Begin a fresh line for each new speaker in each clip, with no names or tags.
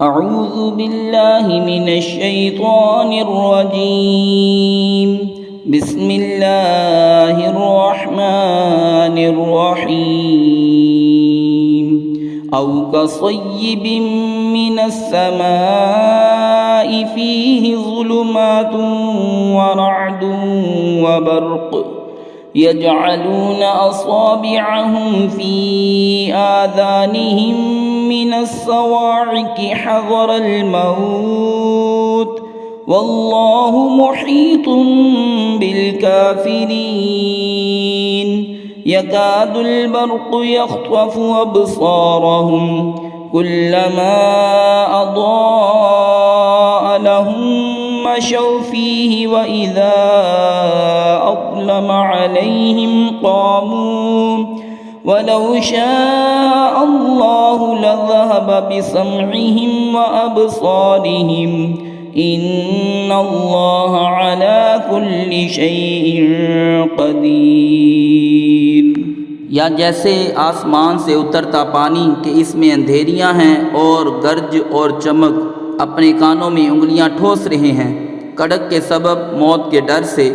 أعوذ بالله من الشيطان الرجيم بسم الله الرحمن الرحيم أو كصيب من السماء فيه ظلمات ورعد وبرق يجعلون أصابعهم في آذانهم من الصواعق حذر الموت والله محيط بالكافرين يكاد البرق يخطف أبصارهم كلما أضاء لهم مشوا فيه وإذا أظلم عليهم قاموا ولو شاء الله لذهب بسمعهم وأبصارهم إن الله على كل شيء قدير।
या जैसे आसमान से उतरता पानी कि इसमें अंधेरियां हैं और गर्ज और चमक अपने कानों में उंगलियां ठोस रहे हैं कड़क के सबब मौत के डर से,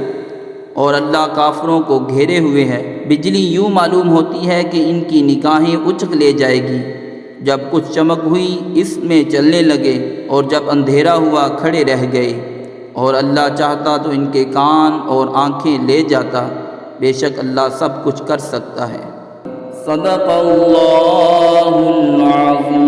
और अल्लाह काफरों को घेरे हुए है। बिजली यूँ मालूम होती है कि इनकी निगाहें उचक ले जाएगी। जब कुछ चमक हुई इसमें चलने लगे और जब अंधेरा हुआ खड़े रह गए, और अल्लाह चाहता तो इनके कान और आँखें ले जाता। बेशक अल्लाह सब कुछ कर सकता है।
सदक़ल्लाहुल अज़ीम।